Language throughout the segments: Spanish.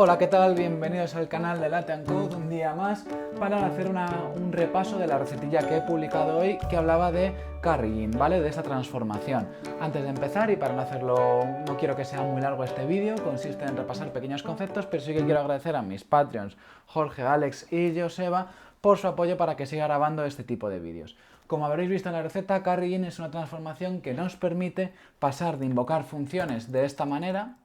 Hola, ¿qué tal? Bienvenidos al canal de Latte & Code un día más para hacer un repaso de la recetilla que he publicado hoy que hablaba de carrying, ¿vale? De esta transformación. Antes de empezar, y para no hacerlo, no quiero que sea muy largo este vídeo, consiste en repasar pequeños conceptos, pero sí que quiero agradecer a mis Patreons, Jorge, Alex y Joseba, por su apoyo para que siga grabando este tipo de vídeos. Como habréis visto en la receta, carrying es una transformación que nos permite pasar de invocar funciones de esta manera,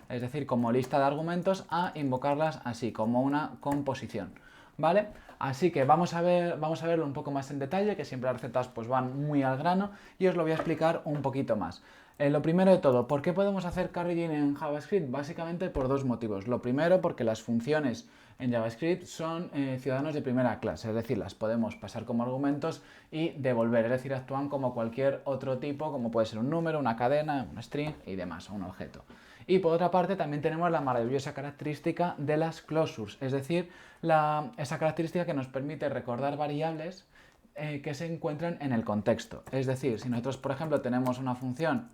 es decir, como lista de argumentos, a invocarlas así, como una composición, ¿vale? Así que vamos a verlo un poco más en detalle, que siempre las recetas pues van muy al grano, y os lo voy a explicar un poquito más. Lo primero de todo, ¿por qué podemos hacer carrying en JavaScript? Básicamente por dos motivos. Lo primero, porque las funciones en JavaScript son ciudadanos de primera clase, es decir, las podemos pasar como argumentos y devolver, es decir, actúan como cualquier otro tipo, como puede ser un número, una cadena, un string y demás, un objeto. Y por otra parte también tenemos la maravillosa característica de las closures, es decir, esa característica que nos permite recordar variables que se encuentran en el contexto. Es decir, si nosotros, por ejemplo, tenemos una función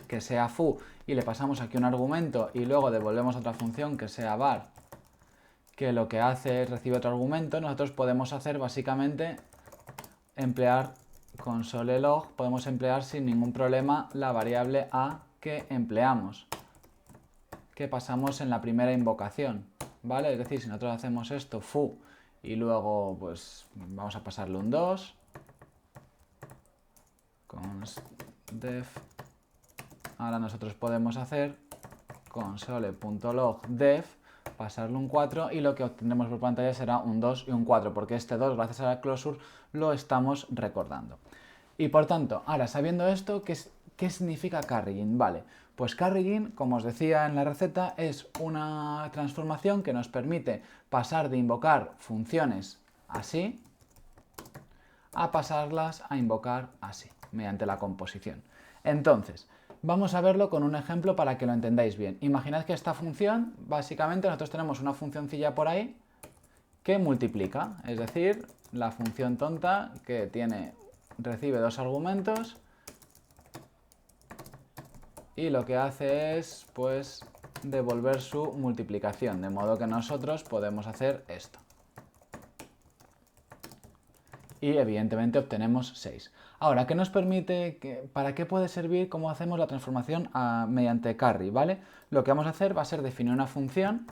que sea foo y le pasamos aquí un argumento y luego devolvemos otra función que sea var, que lo que hace es recibir otro argumento, nosotros podemos hacer básicamente emplear console.log, podemos emplear sin ningún problema la variable a que empleamos, que pasamos en la primera invocación, ¿vale? Es decir, si nosotros hacemos esto, foo, y luego pues vamos a pasarle un 2, const def, ahora nosotros podemos hacer console.log def, pasarle un 4 y lo que obtendremos por pantalla será un 2 y un 4, porque este 2, gracias a la closure, lo estamos recordando. Y por tanto, ahora sabiendo esto, ¿qué significa carrying? Vale, pues carrying, como os decía en la receta, es una transformación que nos permite pasar de invocar funciones así a pasarlas a invocar así, mediante la composición. Entonces, vamos a verlo con un ejemplo para que lo entendáis bien. Imaginad que esta función, básicamente nosotros tenemos una funcioncilla por ahí que multiplica, es decir, la función tonta que recibe dos argumentos y lo que hace es, pues, devolver su multiplicación, de modo que nosotros podemos hacer esto. Y evidentemente obtenemos 6. Ahora, ¿qué nos permite? ¿Para qué puede servir? ¿Cómo hacemos la transformación mediante carry? ¿Vale? Lo que vamos a hacer va a ser definir una función,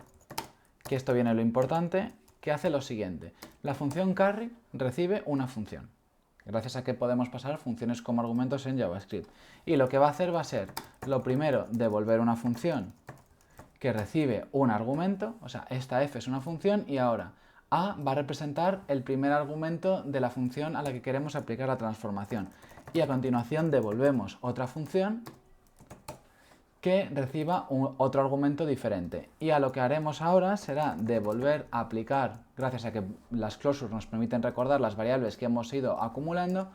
que esto viene lo importante, que hace lo siguiente. La función carry recibe una función, gracias a que podemos pasar funciones como argumentos en JavaScript. Y lo que va a hacer va a ser, lo primero, devolver una función que recibe un argumento, o sea, esta f es una función, y ahora a va a representar el primer argumento de la función a la que queremos aplicar la transformación. Y a continuación devolvemos otra función que reciba otro argumento diferente. Y a lo que haremos ahora será devolver a aplicar, gracias a que las closures nos permiten recordar las variables que hemos ido acumulando,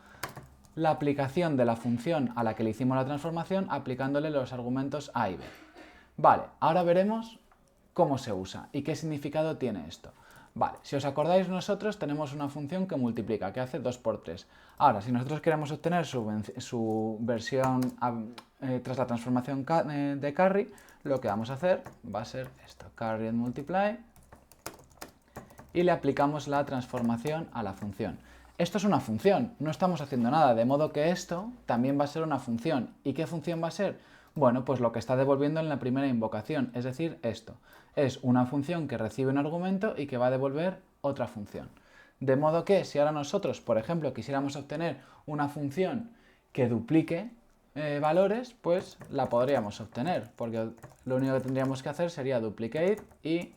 la aplicación de la función a la que le hicimos la transformación aplicándole los argumentos a y b. Vale, ahora veremos cómo se usa y qué significado tiene esto. Vale, si os acordáis, nosotros tenemos una función que multiplica, que hace 2 por 3. Ahora, si nosotros queremos obtener su versión tras la transformación de carry, lo que vamos a hacer va a ser esto, carry and multiply, y le aplicamos la transformación a la función. Esto es una función, no estamos haciendo nada, de modo que esto también va a ser una función. ¿Y qué función va a ser? Bueno, pues lo que está devolviendo en la primera invocación, es decir, esto. Es una función que recibe un argumento y que va a devolver otra función. De modo que si ahora nosotros, por ejemplo, quisiéramos obtener una función que duplique valores, pues la podríamos obtener, porque lo único que tendríamos que hacer sería duplicate y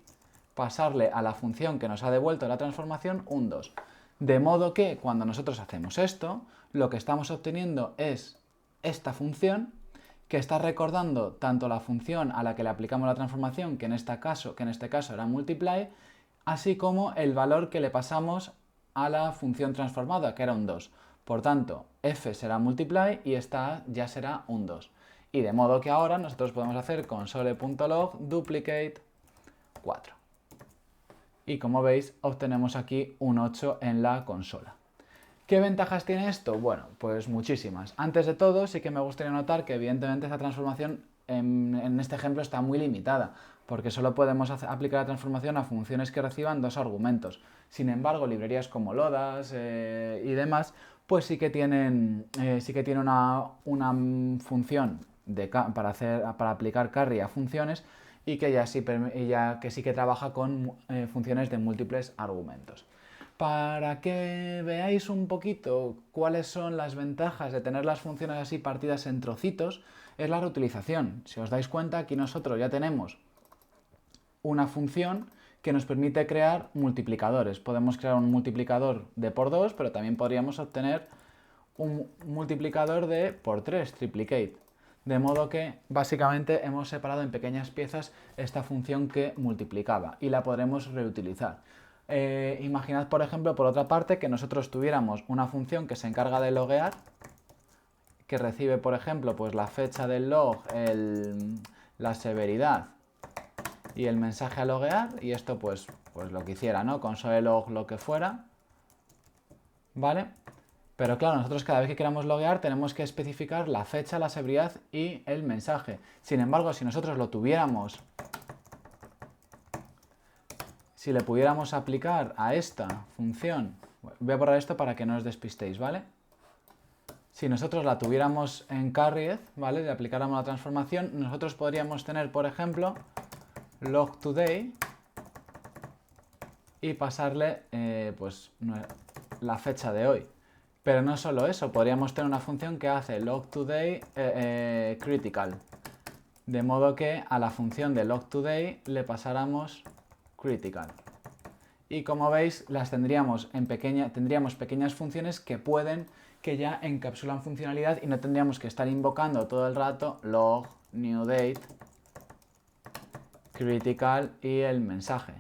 pasarle a la función que nos ha devuelto la transformación un 2. De modo que cuando nosotros hacemos esto, lo que estamos obteniendo es esta función que está recordando tanto la función a la que le aplicamos la transformación, que en este caso era multiply, así como el valor que le pasamos a la función transformada, que era un 2. Por tanto, f será multiply y esta ya será un 2. Y de modo que ahora nosotros podemos hacer console.log duplicate 4. Y como veis, obtenemos aquí un 8 en la consola. ¿Qué ventajas tiene esto? Bueno, pues muchísimas. Antes de todo, sí que me gustaría notar que evidentemente esta transformación en este ejemplo está muy limitada, porque solo podemos aplicar la transformación a funciones que reciban dos argumentos. Sin embargo, librerías como Lodas y demás, pues sí que tienen una función para aplicar carry a funciones y que que sí que trabaja con funciones de múltiples argumentos. Para que veáis un poquito cuáles son las ventajas de tener las funciones así partidas en trocitos, es la reutilización. Si os dais cuenta, aquí nosotros ya tenemos una función que nos permite crear multiplicadores. Podemos crear un multiplicador de por 2, pero también podríamos obtener un multiplicador de por 3, triplicate. De modo que básicamente hemos separado en pequeñas piezas esta función que multiplicaba y la podremos reutilizar. Imaginad, por ejemplo, por otra parte, que nosotros tuviéramos una función que se encarga de loguear, que recibe, por ejemplo, pues la fecha del log, la severidad y el mensaje a loguear, y esto pues lo que hiciera, ¿no? Console log lo que fuera, ¿vale? Pero claro, nosotros cada vez que queramos loguear tenemos que especificar la fecha, la severidad y el mensaje. Sin embargo, si nosotros lo tuviéramos, si le pudiéramos aplicar a esta función, voy a borrar esto para que no os despistéis, ¿vale? Si nosotros la tuviéramos en carried, ¿vale? Le aplicáramos la transformación, nosotros podríamos tener, por ejemplo, log today y pasarle pues la fecha de hoy. Pero no solo eso, podríamos tener una función que hace log today critical. De modo que a la función de log today le pasáramos critical. Y como veis, tendríamos pequeñas funciones que ya encapsulan funcionalidad y no tendríamos que estar invocando todo el rato log, new date, critical y el mensaje.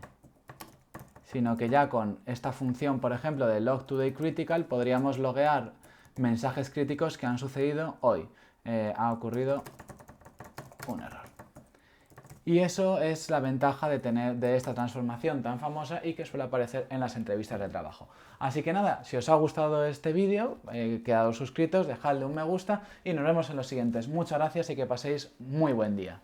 Sino que ya con esta función, por ejemplo, de log today critical, podríamos loguear mensajes críticos que han sucedido hoy. Ha ocurrido un error. Y eso es la ventaja de esta transformación tan famosa y que suele aparecer en las entrevistas de trabajo. Así que nada, si os ha gustado este vídeo, quedaos suscritos, dejadle un me gusta y nos vemos en los siguientes. Muchas gracias y que paséis muy buen día.